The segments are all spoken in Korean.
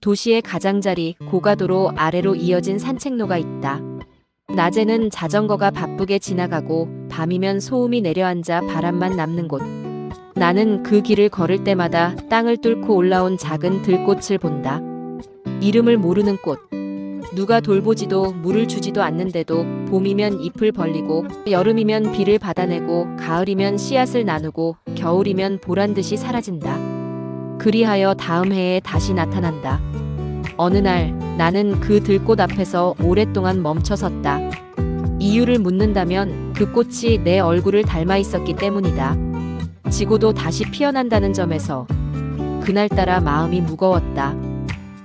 도시의 가장자리 고가도로 아래로 이어진 산책로가 있다. 낮에는 자전거가 바쁘게 지나가고 밤이면 소음이 내려앉아 바람만 남는 곳. 나는 그 길을 걸을 때마다 땅을 뚫고 올라온 작은 들꽃을 본다. 이름을 모르는 꽃. 누가 돌보지도 물을 주지도 않는데도 봄이면 잎을 벌리고 여름이면 비를 받아내고 가을이면 씨앗을 나누고 겨울이면 보란듯이 사라진다. 그리하여 다음 해에 다시 나타난다. 어느 날 나는 그 들꽃 앞에서 오랫동안 멈춰섰다. 이유를 묻는다면 그 꽃이 내 얼굴을 닮아 있었기 때문이다. 지고도 다시 피어난다는 점에서 그날따라 마음이 무거웠다.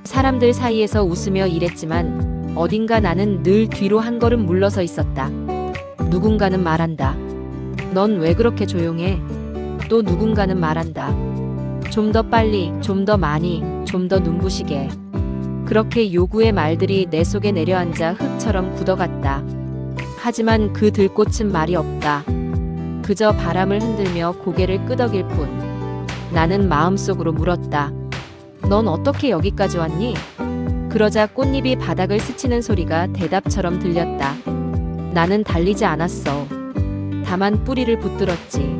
사람들 사이에서 웃으며 일했지만 어딘가 나는 늘 뒤로 한 걸음 물러서 있었다. 누군가는 말한다. 넌 왜 그렇게 조용해? 또 누군가는 말한다. 좀 더 빨리, 좀 더 많이, 좀 더 눈부시게. 그렇게 요구의 말들이 내 속에 내려앉아 흙처럼 굳어갔다. 하지만 그 들꽃은 말이 없다. 그저 바람을 흔들며 고개를 끄덕일 뿐. 나는 마음속으로 물었다. 넌 어떻게 여기까지 왔니? 그러자 꽃잎이 바닥을 스치는 소리가 대답처럼 들렸다. 나는 달리지 않았어. 다만 뿌리를 붙들었지.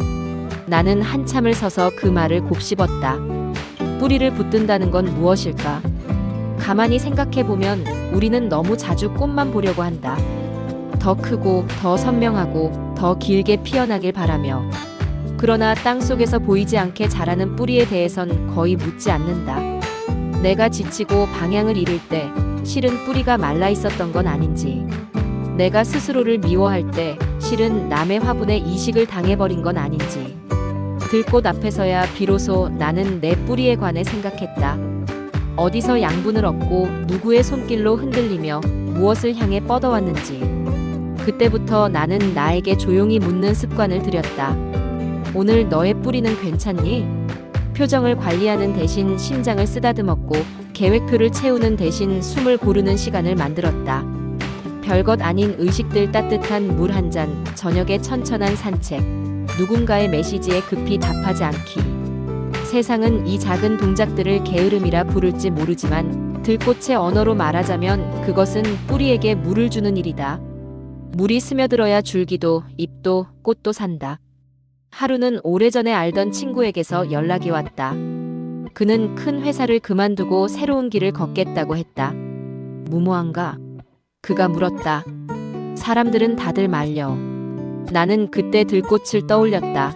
나는 한참을 서서 그 말을 곱씹었다. 뿌리를 붙든다는 건 무엇일까? 가만히 생각해보면 우리는 너무 자주 꽃만 보려고 한다. 더 크고 더 선명하고 더 길게 피어나길 바라며. 그러나 땅속에서 보이지 않게 자라는 뿌리에 대해선 거의 묻지 않는다. 내가 지치고 방향을 잃을 때 실은 뿌리가 말라 있었던 건 아닌지, 내가 스스로를 미워할 때 실은 남의 화분에 이식을 당해버린 건 아닌지, 들꽃 앞에서야 비로소 나는 내 뿌리에 관해 생각했다. 어디서 양분을 얻고 누구의 손길로 흔들리며 무엇을 향해 뻗어왔는지. 그때부터 나는 나에게 조용히 묻는 습관을 들였다. 오늘 너의 뿌리는 괜찮니? 표정을 관리하는 대신 심장을 쓰다듬었고 계획표를 채우는 대신 숨을 고르는 시간을 만들었다. 별것 아닌 의식들, 따뜻한 물 한 잔, 저녁의 천천한 산책, 누군가의 메시지에 급히 답하지 않기. 세상은 이 작은 동작들을 게으름이라 부를지 모르지만 들꽃의 언어로 말하자면 그것은 뿌리에게 물을 주는 일이다. 물이 스며들어야 줄기도 잎도 꽃도 산다. 하루는 오래전에 알던 친구에게서 연락이 왔다. 그는 큰 회사를 그만두고 새로운 길을 걷겠다고 했다. 무모한가? 그가 물었다. 사람들은 다들 말려. 나는 그때 들꽃을 떠올렸다.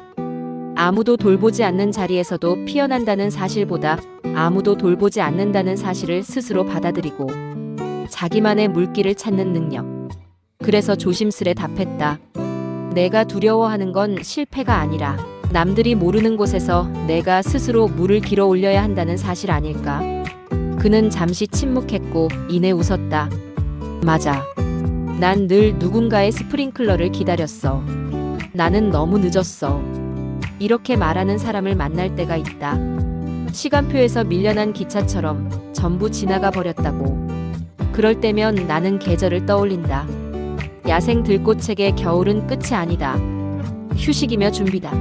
아무도 돌보지 않는 자리에서도 피어난다는 사실보다 아무도 돌보지 않는다는 사실을 스스로 받아들이고 자기만의 물길을 찾는 능력. 그래서 조심스레 답했다. 내가 두려워하는 건 실패가 아니라 남들이 모르는 곳에서 내가 스스로 물을 길어 올려야 한다는 사실 아닐까? 그는 잠시 침묵했고 이내 웃었다. 맞아. 난 늘 누군가의 스프링클러를 기다렸어. 나는 너무 늦었어. 이렇게 말하는 사람을 만날 때가 있다. 시간표에서 밀려난 기차처럼 전부 지나가 버렸다고. 그럴 때면 나는 계절을 떠올린다. 야생 들꽃에게 겨울은 끝이 아니다. 휴식이며 준비다.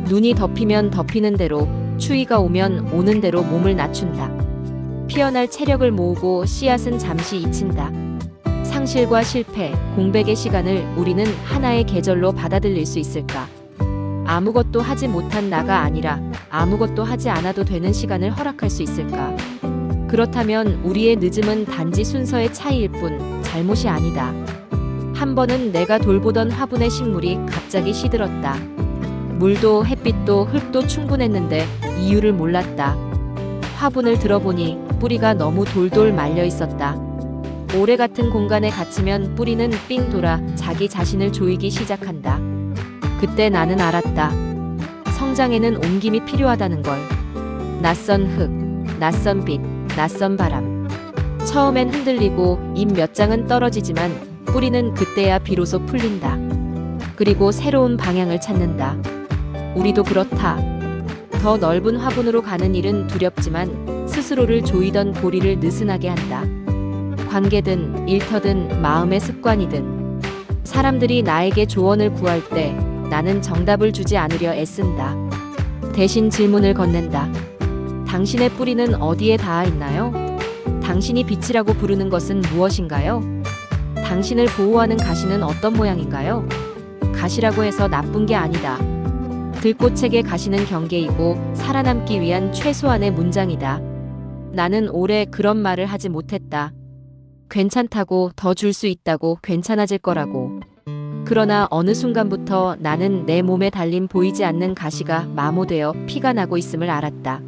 눈이 덮이면 덮이는 대로, 추위가 오면 오는 대로 몸을 낮춘다. 피어날 체력을 모으고 씨앗은 잠시 잊힌다. 상실과 실패, 공백의 시간을 우리는 하나의 계절로 받아들일 수 있을까? 아무것도 하지 못한 나가 아니라 아무것도 하지 않아도 되는 시간을 허락할 수 있을까? 그렇다면 우리의 늦음은 단지 순서의 차이일 뿐 잘못이 아니다. 한 번은 내가 돌보던 화분의 식물이 갑자기 시들었다. 물도 햇빛도 흙도 충분했는데 이유를 몰랐다. 화분을 들어보니 뿌리가 너무 돌돌 말려 있었다. 모래 같은 공간에 갇히면 뿌리는 삥 돌아 자기 자신을 조이기 시작한다. 그때 나는 알았다. 성장에는 옮김이 필요하다는 걸. 낯선 흙, 낯선 빛, 낯선 바람. 처음엔 흔들리고 잎 몇 장은 떨어지지만 뿌리는 그때야 비로소 풀린다. 그리고 새로운 방향을 찾는다. 우리도 그렇다. 더 넓은 화분으로 가는 일은 두렵지만 스스로를 조이던 고리를 느슨하게 한다. 관계든 일터든 마음의 습관이든 사람들이 나에게 조언을 구할 때 나는 정답을 주지 않으려 애쓴다. 대신 질문을 건넨다. 당신의 뿌리는 어디에 닿아 있나요? 당신이 빛이라고 부르는 것은 무엇인가요? 당신을 보호하는 가시는 어떤 모양인가요? 가시라고 해서 나쁜 게 아니다. 들꽃에게 가시는 경계이고 살아남기 위한 최소한의 문장이다. 나는 오래 그런 말을 하지 못했다. 괜찮다고, 더 줄 수 있다고, 괜찮아질 거라고. 그러나 어느 순간부터 나는 내 몸에 달린 보이지 않는 가시가 마모되어 피가 나고 있음을 알았다.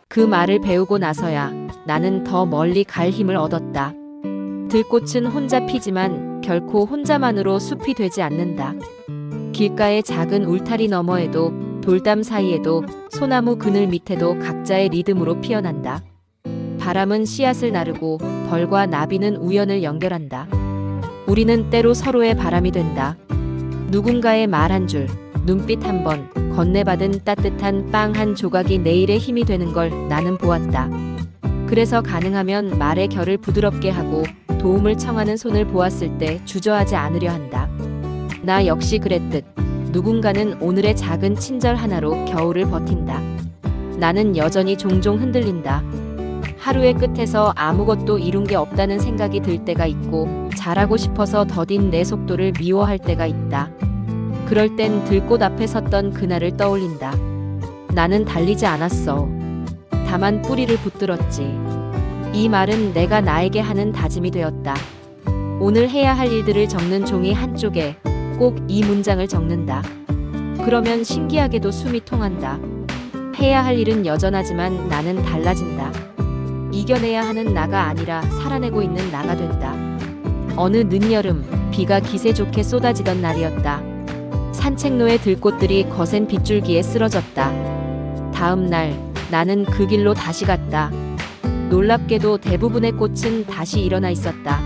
그 말을 배우고 나서야 나는 더 멀리 갈 힘을 얻었다. 들꽃은 혼자 피지만 결코 혼자만으로 숲이 되지 않는다. 길가의 작은 울타리 너머에도, 돌담 사이에도, 소나무 그늘 밑에도 각자의 리듬으로 피어난다. 바람은 씨앗을 나르고 벌과 나비는 우연을 연결한다. 우리는 때로 서로의 바람이 된다. 누군가의 말 한 줄, 눈빛 한 번, 건네받은 따뜻한 빵 한 조각이 내일의 힘이 되는 걸 나는 보았다. 그래서 가능하면 말의 결을 부드럽게 하고 도움을 청하는 손을 보았을 때 주저하지 않으려 한다. 나 역시 그랬듯 누군가는 오늘의 작은 친절 하나로 겨울을 버틴다. 나는 여전히 종종 흔들린다. 하루의 끝에서 아무것도 이룬 게 없다는 생각이 들 때가 있고 잘하고 싶어서 더딘 내 속도를 미워할 때가 있다. 그럴 땐 들꽃 앞에 섰던 그날을 떠올린다. 나는 달리지 않았어. 다만 뿌리를 붙들었지. 이 말은 내가 나에게 하는 다짐이 되었다. 오늘 해야 할 일들을 적는 종이 한쪽에 꼭 이 문장을 적는다. 그러면 신기하게도 숨이 통한다. 해야 할 일은 여전하지만 나는 달라진다. 이겨내야 하는 나가 아니라 살아내고 있는 나가 된다. 어느 늦여름, 비가 기세 좋게 쏟아지던 날이었다. 산책로의 들꽃들이 거센 빗줄기에 쓰러졌다. 다음 날, 나는 그 길로 다시 갔다. 놀랍게도 대부분의 꽃은 다시 일어나 있었다.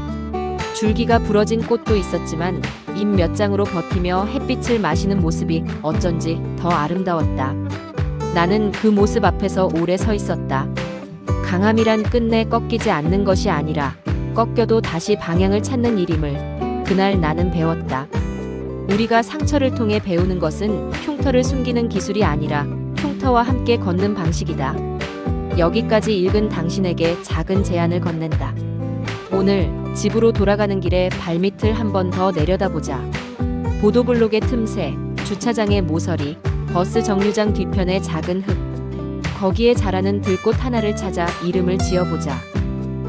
줄기가 부러진 꽃도 있었지만 잎 몇 장으로 버티며 햇빛을 마시는 모습이 어쩐지 더 아름다웠다. 나는 그 모습 앞에서 오래 서 있었다. 강함이란 끝내 꺾이지 않는 것이 아니라 꺾여도 다시 방향을 찾는 일임을 그날 나는 배웠다. 우리가 상처를 통해 배우는 것은 흉터를 숨기는 기술이 아니라 흉터와 함께 걷는 방식이다. 여기까지 읽은 당신에게 작은 제안을 건넨다. 오늘 집으로 돌아가는 길에 발밑을 한 번 더 내려다보자. 보도블록의 틈새, 주차장의 모서리, 버스 정류장 뒤편의 작은 흙. 거기에 자라는 들꽃 하나를 찾아 이름을 지어보자.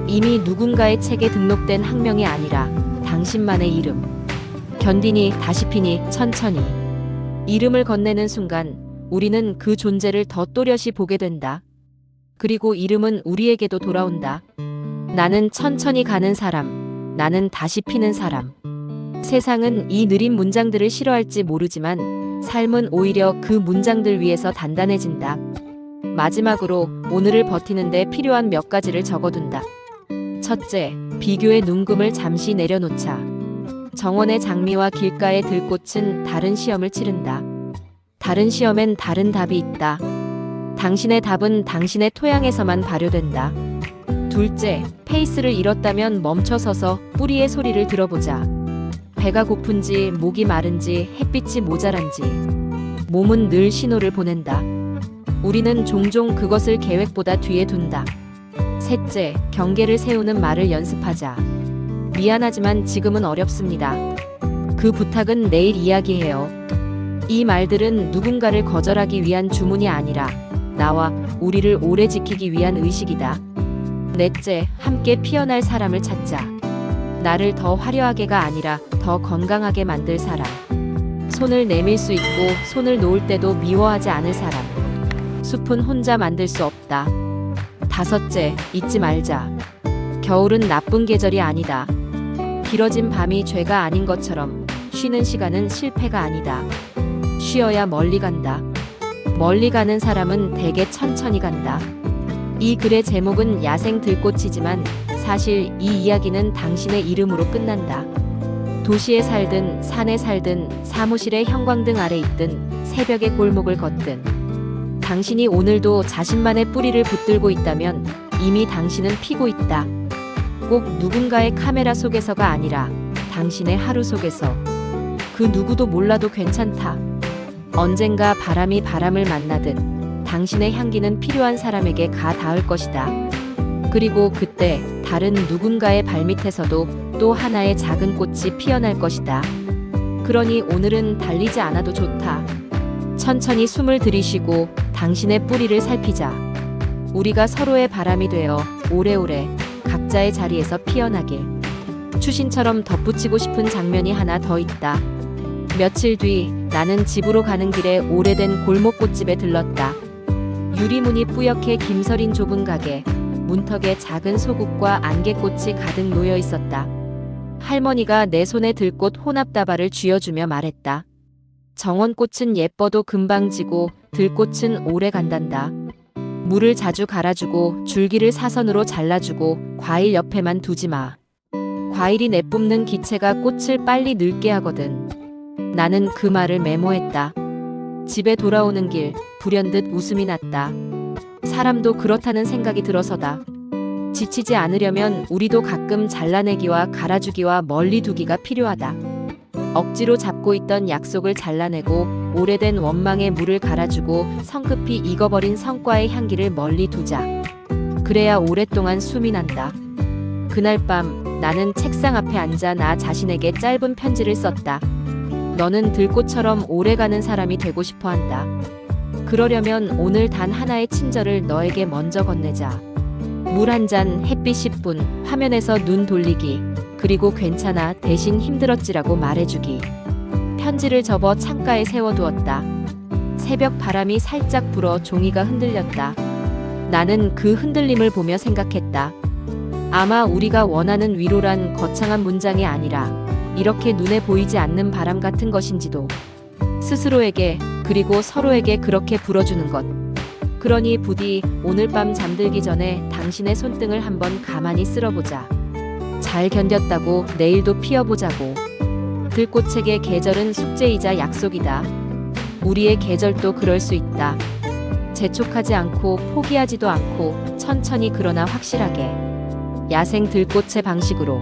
이미 누군가의 책에 등록된 학명이 아니라 당신만의 이름. 견디니, 다시 피니, 천천히. 이름을 건네는 순간 우리는 그 존재를 더 또렷이 보게 된다. 그리고 이름은 우리에게도 돌아온다. 나는 천천히 가는 사람, 나는 다시 피는 사람. 세상은 이 느린 문장들을 싫어할지 모르지만 삶은 오히려 그 문장들 위에서 단단해진다. 마지막으로 오늘을 버티는데 필요한 몇 가지를 적어둔다. 첫째, 비교의 눈금을 잠시 내려놓자. 정원의 장미와 길가의 들꽃은 다른 시험을 치른다. 다른 시험엔 다른 답이 있다. 당신의 답은 당신의 토양에서만 발효된다. 둘째, 페이스를 잃었다면 멈춰서서 뿌리의 소리를 들어보자. 배가 고픈지, 목이 마른지, 햇빛이 모자란지. 몸은 늘 신호를 보낸다. 우리는 종종 그것을 계획보다 뒤에 둔다. 셋째, 경계를 세우는 말을 연습하자. 미안하지만 지금은 어렵습니다. 그 부탁은 내일 이야기해요. 이 말들은 누군가를 거절하기 위한 주문이 아니라 나와 우리를 오래 지키기 위한 의식이다. 넷째, 함께 피어날 사람을 찾자. 나를 더 화려하게가 아니라 더 건강하게 만들 사람. 손을 내밀 수 있고 손을 놓을 때도 미워하지 않을 사람. 숲은 혼자 만들 수 없다. 다섯째, 잊지 말자. 겨울은 나쁜 계절이 아니다. 길어진 밤이 죄가 아닌 것처럼 쉬는 시간은 실패가 아니다. 쉬어야 멀리 간다. 멀리 가는 사람은 대개 천천히 간다. 이 글의 제목은 야생 들꽃이지만 사실 이 이야기는 당신의 이름으로 끝난다. 도시에 살든 산에 살든 사무실의 형광등 아래 있든 새벽의 골목을 걷든 당신이 오늘도 자신만의 뿌리를 붙들고 있다면 이미 당신은 피고 있다. 꼭 누군가의 카메라 속에서가 아니라 당신의 하루 속에서. 그 누구도 몰라도 괜찮다. 언젠가 바람이 바람을 만나듯 당신의 향기는 필요한 사람에게 가 닿을 것이다. 그리고 그때 다른 누군가의 발밑에서도 또 하나의 작은 꽃이 피어날 것이다. 그러니 오늘은 달리지 않아도 좋다. 천천히 숨을 들이쉬고 당신의 뿌리를 살피자. 우리가 서로의 바람이 되어 오래오래 각자의 자리에서 피어나길. 추신처럼 덧붙이고 싶은 장면이 하나 더 있다. 며칠 뒤 나는 집으로 가는 길에 오래된 골목 꽃집에 들렀다. 유리문이 뿌옇게 김서린 좁은 가게, 문턱에 작은 소국과 안개꽃이 가득 놓여 있었다. 할머니가 내 손에 들꽃 혼합다발을 쥐어주며 말했다. 정원꽃은 예뻐도 금방 지고 들꽃은 오래 간단다. 물을 자주 갈아주고 줄기를 사선으로 잘라주고 과일 옆에만 두지 마. 과일이 내뿜는 기체가 꽃을 빨리 늙게 하거든. 나는 그 말을 메모했다. 집에 돌아오는 길 불현듯 웃음이 났다. 사람도 그렇다는 생각이 들어서다. 지치지 않으려면 우리도 가끔 잘라내기와 갈아주기와 멀리 두기가 필요하다. 억지로 잡고 있던 약속을 잘라내고 오래된 원망의 물을 갈아주고 성급히 익어버린 성과의 향기를 멀리 두자. 그래야 오랫동안 숨이 난다. 그날 밤 나는 책상 앞에 앉아 나 자신에게 짧은 편지를 썼다. 너는 들꽃처럼 오래가는 사람이 되고 싶어 한다. 그러려면 오늘 단 하나의 친절을 너에게 먼저 건네자. 물 한 잔, 햇빛 10분, 화면에서 눈 돌리기, 그리고 괜찮아, 대신 힘들었지라고 말해주기. 편지를 접어 창가에 세워두었다. 새벽 바람이 살짝 불어 종이가 흔들렸다. 나는 그 흔들림을 보며 생각했다. 아마 우리가 원하는 위로란 거창한 문장이 아니라 이렇게 눈에 보이지 않는 바람 같은 것인지도. 스스로에게 그리고 서로에게 그렇게 불어주는 것. 그러니 부디 오늘 밤 잠들기 전에 당신의 손등을 한번 가만히 쓸어보자. 잘 견뎠다고 내일도 피어보자고. 들꽃에게 계절은 숙제이자 약속이다. 우리의 계절도 그럴 수 있다. 재촉하지 않고 포기하지도 않고 천천히 그러나 확실하게. 야생 들꽃의 방식으로.